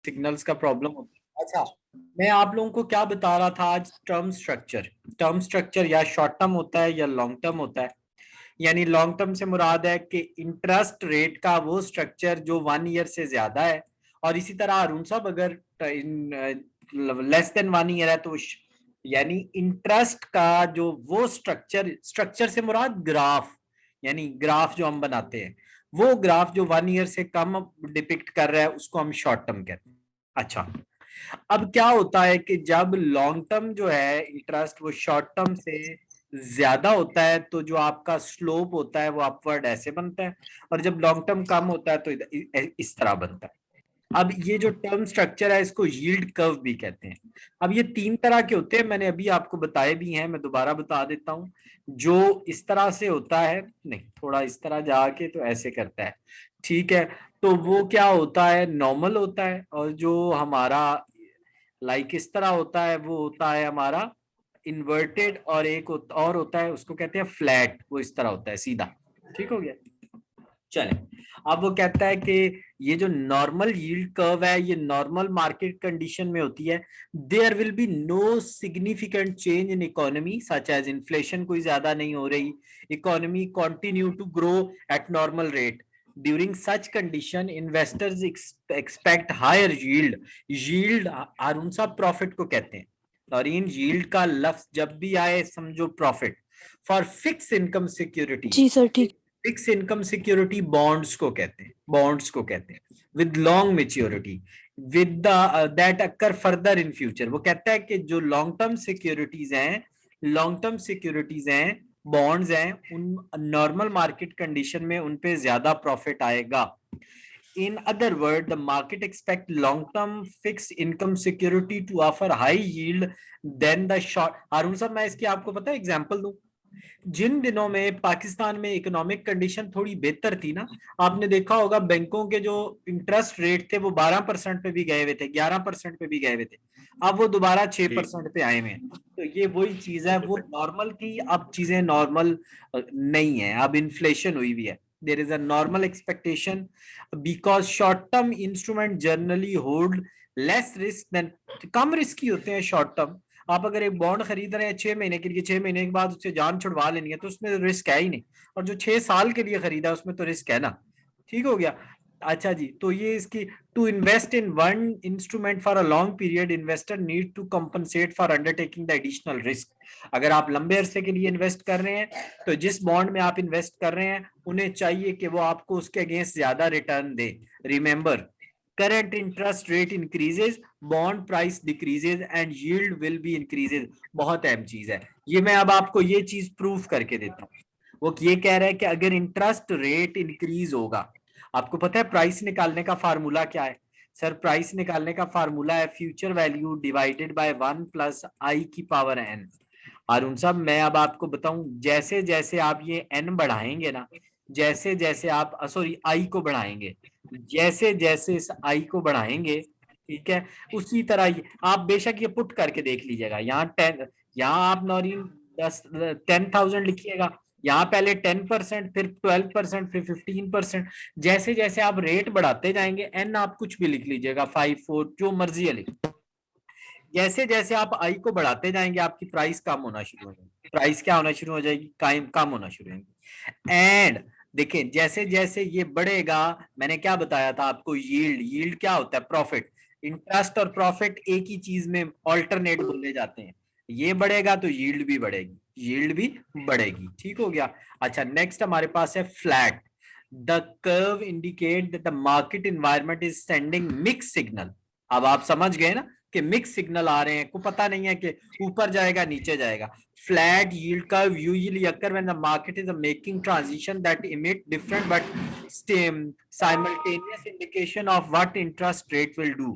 Signals का problem होता है। अच्छा, मैं आप लोगों को क्या बता रहा था आज, टर्म स्ट्रक्चर या शॉर्ट टर्म होता है या लॉन्ग टर्म होता है। यानी लॉन्ग टर्म से मुराद है कि इंटरेस्ट रेट का वो स्ट्रक्चर जो 1 ईयर से ज्यादा है, और इसी तरह अरुण साहब अगर लेस देन 1 ईयर है तो यानी इंटरेस्ट का जो वो स्ट्रक्चर से मुराद ग्राफ, यानी ग्राफ जो हम बनाते हैं वो ग्राफ जो 1 ईयर से कम डिपिक्ट कर रहा है उसको हम शॉर्ट टर्म कहते हैं। अच्छा, अब क्या होता है कि जब लॉन्ग टर्म जो है इंटरेस्ट वो शॉर्ट टर्म से ज्यादा होता है तो जो आपका स्लोप होता है वो अपवर्ड ऐसे बनता है, और जब लॉन्ग टर्म कम होता है तो इस तरह बनता है। अब ये जो टर्म स्ट्रक्चर है इसको यील्ड कर्व भी कहते हैं। अब ये 3 तरह के होते हैं, मैंने अभी आपको बताए भी हैं, मैं दोबारा बता देता हूं। जो इस तरह से होता है, नहीं थोड़ा इस तरह जाके तो ऐसे करता है, ठीक है, तो वो क्या होता है, नॉर्मल होता है। और जो हमारा लाइक इस तरह होता है वो होता है हमारा इन्वर्टेड, और एक और होता है उसको कहते हैं फ्लैट, वो इस तरह होता है सीधा। ठीक हो गया, चले। अब वो कहता है कि ये जो नॉर्मल यील्ड कर्व है ये नॉर्मल मार्केट कंडीशन में होती है। There will be no significant change in economy such as inflation कोई ज्यादा नहीं हो रही, economy continue to grow at normal rate. During such condition investors expect higher yield Arun साहब प्रॉफिट को कहते हैं, और इन यील्ड का लफ्ज जब भी आए समझो profit. For fix income security, जी सर ठीक। फिक्स इनकम सिक्योरिटी बॉन्ड्स को कहते हैं, बॉन्ड्स को कहते हैं with long maturity with that occur further in future. वो कहता है कि जो लॉन्ग टर्म सिक्योरिटीज हैं, लॉन्ग टर्म सिक्योरिटीज हैं, बॉन्ड्स हैं, उन नॉर्मल मार्केट कंडीशन में उन पे ज्यादा प्रॉफिट आएगा। In other word the market expect long term fix income security to offer high yield then the short. Haroon साहब मैं इसकी आपको पता है एग्जांपल दूं। जिन दिनों में पाकिस्तान में इकोनॉमिक कंडीशन थोड़ी बेहतर थी ना, आपने देखा होगा बैंकों के जो इंटरेस्ट रेट थे वो 12% पे भी गए हुए थे, 11% पे भी गए हुए थे, अब वो दोबारा 6% पे आए हुए हैं। तो ये वही चीज है, वो नॉर्मल थी, अब चीजें नॉर्मल नहीं है, अब इन्फ्लेशन हुई भी है। There is a normal expectation because short term instrument generally hold less risk than, कम रिस्की होते हैं शॉर्ट टर्म। आप अगर एक बॉन्ड खरीद रहे हैं 6 महीने के लिए, 6 महीने के बाद उससे जान छुड़वा लेनी है तो उसमें रिस्क है ही नहीं, और जो 6 साल के लिए खरीदा उसमें तो रिस्क है ना। ठीक हो गया। अच्छा जी, तो ये इसकी to invest in one instrument for a long period investor need to compensate for undertaking the additional risk. अगर आप लंबे अरसे के लिए इन्वेस्ट कर रहे हैं तो जिस बॉन्ड में आप इन्वेस्ट कर रहे हैं उन्हें चाहिए कि वो आपको उसके अगेंस्ट ज्यादा रिटर्न दे। Remember, current interest rate increases, bond price decreases and yield will be increases। बहुत अहम चीज है ये, मैं अब आपको ये चीज प्रूफ करके देता हूँ। वो ये कह रहा है कि अगर इंटरेस्ट रेट इंक्रीज होगा, आपको पता है प्राइस निकालने का फार्मूला क्या है सर? प्राइस निकालने का फार्मूला है future value divided by 1 plus I की पावर एन। अरुण साहब मैं अब आपको बताऊं, जैसे जैसे आप ये एन बढ़ाएंगे ना, जैसे जैसे आप सॉरी आई को बढ़ाएंगे, जैसे जैसे इस आई को बढ़ाएंगे, ठीक है, उसी तरह आप बेशक ये पुट करके देख लीजिएगा। यहाँ 10, यहाँ आप नौरीन 10,000 लिखिएगा, यहाँ पहले 10%, फिर 12%, फिर 15%। जैसे जैसे आप रेट बढ़ाते जाएंगे, एन आप कुछ भी लिख लीजिएगा, 5 4 जो मर्जी है लिख। जैसे जैसे आप आई को बढ़ाते जाएंगे आपकी प्राइस कम होना शुरू हो जाएगी, प्राइस क्या होना शुरू हो जाएगी, कम होना शुरू हो जाएगी। एंड देखिए जैसे जैसे ये बढ़ेगा, मैंने क्या बताया था आपको, यील्ड क्या होता है, प्रॉफिट। इंटरेस्ट और प्रॉफिट एक ही चीज में ऑल्टरनेट बोले जाते हैं। ये बढ़ेगा तो यील्ड भी बढ़ेगी, यील्ड भी बढ़ेगी। ठीक हो गया। अच्छा, नेक्स्ट हमारे पास है flat. The curve indicate that the market environment is sending mix signal. अब आप समझ गए ना कि मिक्स सिग्नल आ रहे हैं, को पता नहीं है कि ऊपर जाएगा नीचे जाएगा। Flat yield curve usually occur when the market is making transition that emit different but simultaneous indication of what interest rate will do।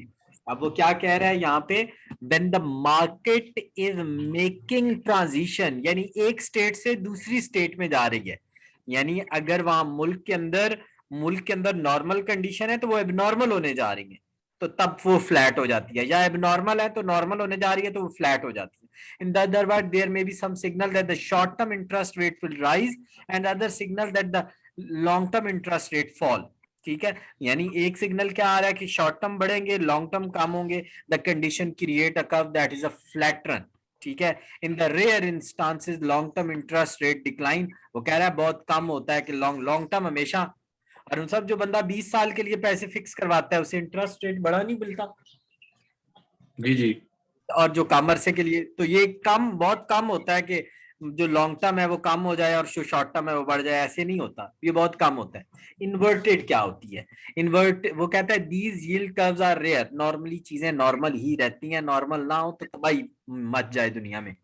अब वो क्या कह रहा है यहाँ पे, when the market is making transition, यानी एक स्टेट से दूसरी स्टेट में जा रही है, यानी अगर वहां मुल्क के अंदर नॉर्मल कंडीशन है तो वो एबनॉर्मल होने जा रही है, तो तब वो फ्लैट हो जाती है, या एबनॉर्मल है तो नॉर्मल होने जा रही है तो वो फ्लैट हो जाती है। In the other word, there may be some signal that the short-term interest rate will rise and other signal that the long-term interest rate fall। ठीक है, यानी एक सिग्नल क्या आ रहा है कि शॉर्ट टर्म बढ़ेंगे, लॉन्ग टर्म कम होंगे, the condition create a curve that is a flat run. ठीक है, in the rare instances long term interest rate decline, वो कह रहा है बहुत कम होता है कि लॉन्ग लॉन्ग टर्म हमेशा, और उन सब जो बंदा 20 साल के लिए पैसे फिक्स करवाता है उसे इंटरेस्ट रेट बड़ा नहीं मिलता। जी जी। और जो कॉमर्स के लिए तो ये कम, बहुत कम होता है कि जो लॉन्ग टर्म है वो कम हो जाए और जो शॉर्ट टर्म है वो बढ़ जाए, ऐसे नहीं होता, ये बहुत कम होता है। इन्वर्टेड क्या होती है? इन्वर्ट, वो कहता है these yield curves are rare, normally चीजें नॉर्मल ही रहती हैं, नॉर्मल ना हो तो तबाही मच जाए दुनिया में।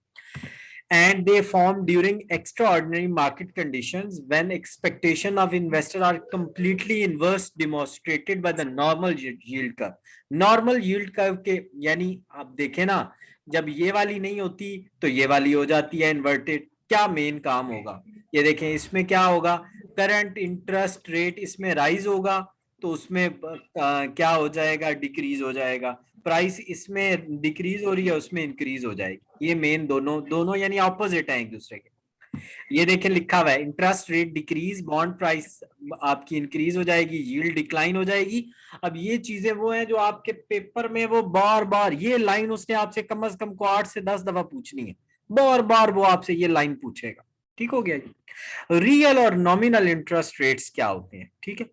And they form during extraordinary market conditions when expectation of investor are completely inverse, demonstrated by the normal yield curve. Normal yield curve के यानी आप देखें ना, जब ये वाली नहीं होती तो ये वाली हो जाती है इन्वर्टेड। क्या मेन काम होगा, ये देखें इसमें क्या होगा, करंट इंटरेस्ट रेट इसमें राइज होगा तो उसमें क्या हो जाएगा, डिक्रीज हो जाएगा। प्राइस इसमें डिक्रीज हो रही है उसमें इंक्रीज हो जाएगी। ये मेन दोनों दोनों यानी ऑपोजिट है एक दूसरे के। ये देखें लिखा हुआ है interest rate decrease, bond price आपकी इंक्रीज हो जाएगी, यील्ड डिक्लाइन हो जाएगी। अब ये चीजें वो हैं जो आपके पेपर में वो बार बार, ये लाइन उसने आपसे कम से कम को 8 से 10 दफा पूछनी है, बार बार वो आपसे ये लाइन पूछेगा। ठीक हो गया जी। रियल और नॉमिनल इंटरेस्ट रेट्स क्या होते हैं? ठीक है,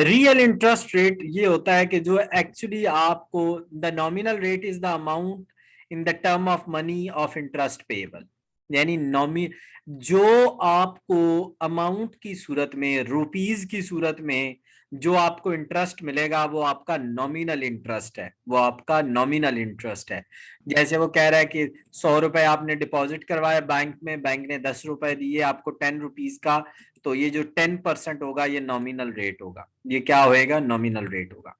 रियल इंटरेस्ट रेट ये होता है कि जो एक्चुअली आपको, the nominal rate is the amount in the term of money of interest payable, यानी नॉमी, जो आपको अमाउंट की सूरत में, रुपीज की सूरत में जो आपको इंटरेस्ट मिलेगा वो आपका नॉमिनल इंटरेस्ट है, वो आपका नॉमिनल इंटरेस्ट है। जैसे वो कह रहा है कि 100 रुपए आपने डिपॉजिट करवाया बैंक में, बैंक ने 10 रुपए दिए आपको 10 रुपीज का, तो ये जो 10% होगा ये नॉमिनल रेट होगा, ये क्या होएगा, नॉमिनल रेट होगा।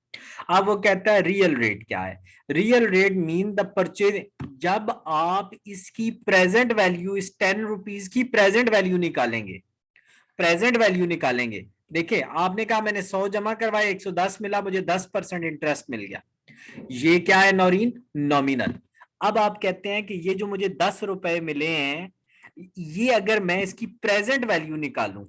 अब वो कहता है रियल रेट क्या है? Real rate mean the purchase, जब आप इसकी प्रेजेंट वैल्यू, इस 10 रुपीज की प्रेजेंट वैल्यू निकालेंगे, प्रेजेंट वैल्यू निकालेंगे। देखिए आपने कहा मैंने 100 जमा करवाया, 110 मिला, मुझे 10% इंटरेस्ट मिल गया, ये क्या है नौरीन, नॉमिनल। अब आप कहते हैं कि ये जो मुझे 10 रुपए मिले हैं, ये अगर मैं इसकी प्रेजेंट वैल्यू निकालूं,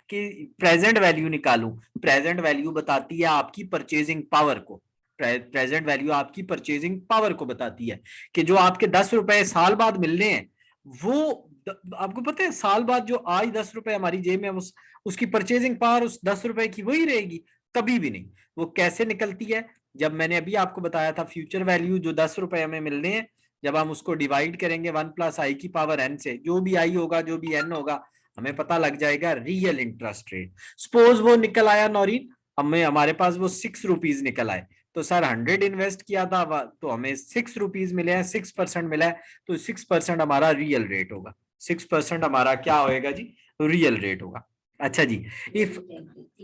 कि प्रेजेंट वैल्यू निकालूं, प्रेजेंट वैल्यू बताती है आपकी परचेजिंग पावर को, प्रेजेंट वैल्यू आपकी परचेजिंग पावर को बताती है कि जो आपके 10 रुपए साल बाद मिलने हैं, वो आपको पता है साल बाद जो आज 10 रुपए हमारी जेब में, उसकी परचेजिंग पावर उस 10 रुपए की वही रहेगी, कभी भी नहीं। वो कैसे निकलती है? जब मैंने अभी आपको बताया था फ्यूचर वैल्यू जो 10 रुपए हमें मिलने हैं, जब हम उसको डिवाइड करेंगे 1 + i⁻n से, जो भी आई होगा जो भी n होगा, हमें पता लग जाएगा रियल इंटरेस्ट रेट। सपोज वो निकल आया नौरीन, हमें, हमारे पास वो 6 रुपीज निकल आए, तो सर 100 इन्वेस्ट किया था तो हमें 6 रुपीज मिले हैं, 6% मिला है, तो 6% हमारा रियल रेट होगा। 6% हमारा क्या होएगा जी, रियल रेट होगा। अच्छा जी, इफ,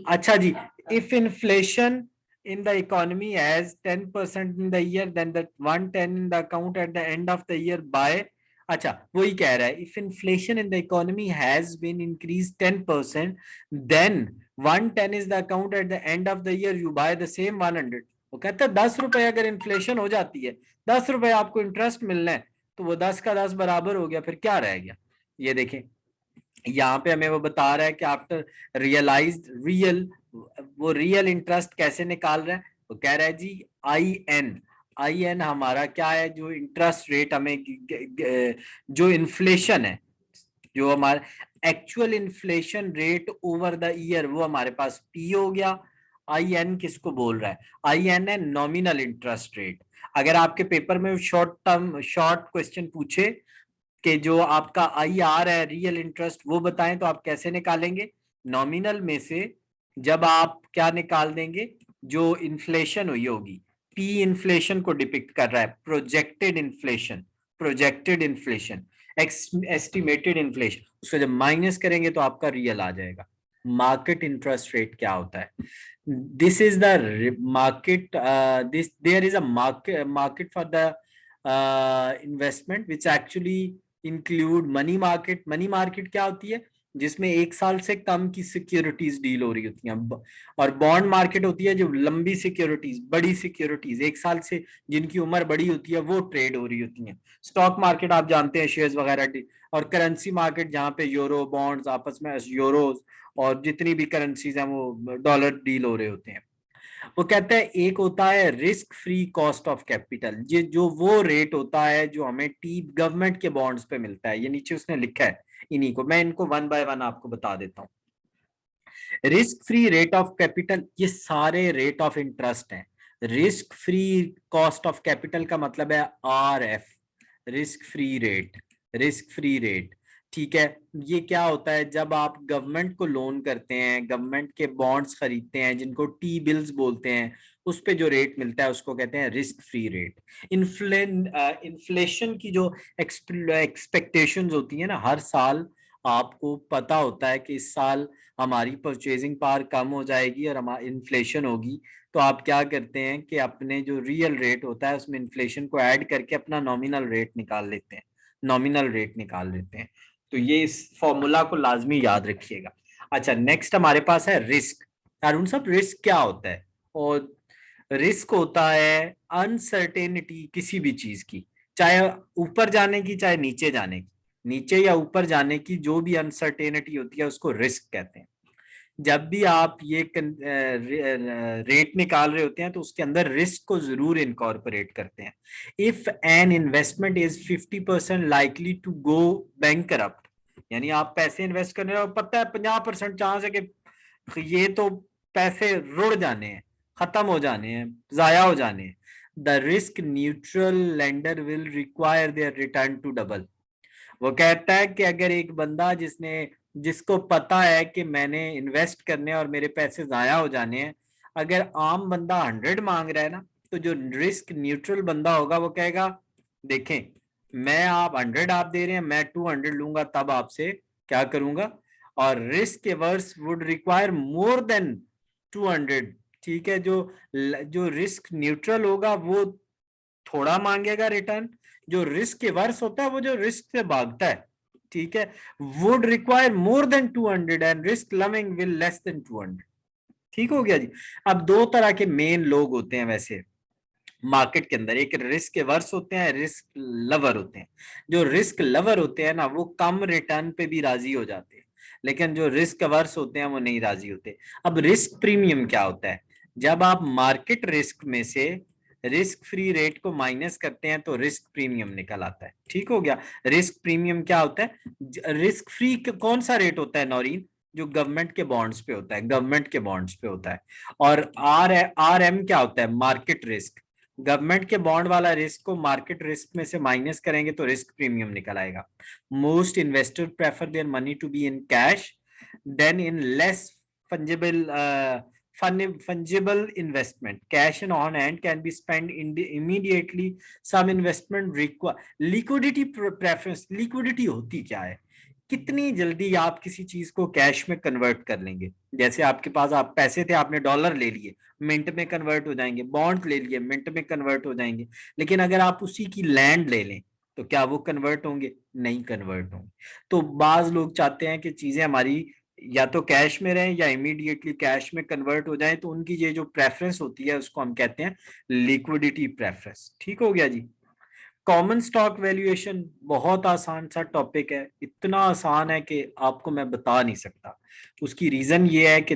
अच्छा जी, if inflation in the economy has 10% in the year, then that 110 in the account at the end of the year by, अच्छा वही कह रहा है, if inflation in the economy has been increase 10%, then 110 is the account at the end of the year, you buy the same 100। वो कहता है 10 रुपए अगर इन्फ्लेशन हो जाती है, 10 रुपए आपको इंटरेस्ट मिलना है, तो वो 10 का 10 बराबर हो गया, फिर क्या रह गया? ये देखें यहाँ पे हमें वो बता रहा है कि आफ्टर रियलाइज्ड रियल, वो रियल इंटरेस्ट कैसे निकाल रहा है? वो कह रहा है जी आई एन हमारा क्या है, जो इंटरेस्ट रेट हमें, जो इन्फ्लेशन है, जो हमारा actual inflation rate over the year, वो हमारे पास पी हो गया। आई एन किसको बोल रहा है? आई एन है नॉमिनल इंटरेस्ट रेट। अगर आपके पेपर में शॉर्ट क्वेश्चन पूछे कि जो आपका आई आर है रियल इंटरेस्ट, वो बताएं, तो आप कैसे निकालेंगे? नॉमिनल में से जब आप क्या निकाल देंगे, जो इन्फ्लेशन हुई होगी, पी इन्फ्लेशन को डिपिक्ट कर रहा है, projected inflation, projected inflation, estimated inflation, उसको जब माइनस करेंगे तो आपका रियल आ जाएगा। मार्केट इंटरेस्ट रेट क्या होता है? This is the market, this there is a market for the investment which actually include money market. Money market क्या होती है? जिसमें 1 साल से कम की सिक्योरिटीज डील हो रही होती हैं, और बॉन्ड मार्केट होती है जो लंबी सिक्योरिटीज, बड़ी सिक्योरिटीज 1 साल से जिनकी उम्र बड़ी होती है वो ट्रेड हो रही होती हैं। स्टॉक मार्केट आप जानते हैं, शेयर्स वगैरह, और करेंसी मार्केट जहाँ पे यूरो बॉन्ड्स आपस में, यूरोज और जितनी भी करेंसीज हैं वो डॉलर डील हो रहे होते हैं। वो कहता है एक होता है risk free cost of capital, ये जो वो रेट होता है जो हमें टी गवर्नमेंट के बॉन्ड्स पे मिलता है, ये नीचे उसने लिखा है, इन्हीं को मैं इनको वन बाय वन आपको बता देता हूँ। Risk free rate of capital, ये सारे रेट ऑफ इंटरेस्ट हैं। Risk free cost of capital का मतलब है RF, risk free rate, risk free rate. ठीक है, ये क्या होता है, जब आप गवर्नमेंट को लोन करते हैं, गवर्नमेंट के बॉन्ड्स खरीदते हैं जिनको टी बिल्स बोलते हैं, उस पे जो रेट मिलता है उसको कहते हैं रिस्क फ्री रेट। इन्फ्लेशन की जो एक्सपेक्टेशंस होती है ना, हर साल आपको पता होता है कि इस साल हमारी परचेजिंग पावर कम हो जाएगी और हमारी इन्फ्लेशन होगी, तो आप क्या करते हैं कि अपने जो रियल रेट होता है उसमें इन्फ्लेशन को ऐड करके अपना नॉमिनल रेट निकाल लेते हैं, नॉमिनल रेट निकाल लेते हैं। तो ये इस फॉर्मूला को लाजमी याद रखिएगा। अच्छा, नेक्स्ट हमारे पास है रिस्क। अरुण साहब, रिस्क क्या होता है? और रिस्क होता है अनसर्टेनिटी किसी भी चीज की, चाहे ऊपर जाने की चाहे नीचे जाने की, नीचे या ऊपर जाने की जो भी अनसर्टेनिटी होती है उसको रिस्क कहते हैं। जब भी आप ये रेट निकाल रहे होते हैं तो उसके अंदर रिस्क को जरूर इनकॉर्पोरेट करते हैं। If an investment is 50% likely to go bankrupt, यानी आप पैसे इन्वेस्ट कर रहे हो, पता है 50% चांस है कि ये तो पैसे रुड़ जाने हैं, खत्म हो जाने हैं, जाया हो जाने हैं, the risk neutral lender will require their return to double. वो कहता है कि अगर एक बंदा जिसको पता है कि मैंने इन्वेस्ट करने और मेरे पैसे जाया हो जाने हैं, अगर आम बंदा 100 मांग रहा है ना, तो जो रिस्क न्यूट्रल बंदा होगा वो कहेगा देखें, मैं आप 100 आप दे रहे हैं, मैं 200 लूंगा तब आपसे क्या करूंगा, और risk averse would require more than 200। ठीक है, जो जो रिस्क न्यूट्रल होगा वो थोड़ा मांगेगा रिटर्न, जो रिस्क के वर्स होता है वो जो रिस्क से भागता है, ठीक है, would require more than 200 and risk loving will less than 200। ठीक हो गया जी। अब दो तरह के मेन लोग होते हैं वैसे मार्केट के अंदर, एक रिस्क के वर्स होते हैं, रिस्क लवर होते हैं। जो रिस्क लवर होते हैं ना वो कम रिटर्न पे भी राजी हो जाते हैं, लेकिन जो रिस्क वर्स होते हैं वो नहीं राजी होते। अब रिस्क प्रीमियम क्या होता है? जब आप मार्केट रिस्क में से रिस्क फ्री रेट को माइनस करते हैं तो रिस्क प्रीमियम निकल आता है। ठीक हो गया। रिस्क प्रीमियम क्या होता है? रिस्क फ्री कौन सा रेट होता है नौरीन? जो गवर्नमेंट के बॉन्ड्स पे होता है, गवर्नमेंट के बॉन्ड्स पे होता है। और आर एम क्या होता है? Market risk. गवर्नमेंट के बॉन्ड वाला रिस्क को मार्केट रिस्क में से माइनस करेंगे तो रिस्क प्रीमियम निकल आएगा। Most investor prefer their money to be in cash than in less fungible fungible investment. Cash and on hand can be spent immediately. Some investment require liquidity preference. Liquidity होती क्या है? कितनी जल्दी आप किसी चीज को कैश में कन्वर्ट कर लेंगे। जैसे आपके पास आप पैसे थे, आपने डॉलर ले लिए, मिंट में कन्वर्ट हो जाएंगे, बॉन्ड ले लिए, मिंट में कन्वर्ट हो जाएंगे। लेकिन अगर आप उसी की लैंड ले लें तो क्या वो कन्वर्ट होंगे? नहीं कन्वर्ट होंगे। तो बाज लोग चाहते हैं कि चीजें हमारी या तो कैश में रहें या इमीडिएटली कैश में कन्वर्ट हो जाए, तो उनकी ये जो प्रेफरेंस होती है उसको हम कहते हैं लिक्विडिटी प्रेफरेंस। ठीक हो गया जी। कॉमन स्टॉक वैल्यूएशन बहुत आसान सा टॉपिक है, इतना आसान है कि आपको मैं बता नहीं सकता। उसकी रीजन ये है कि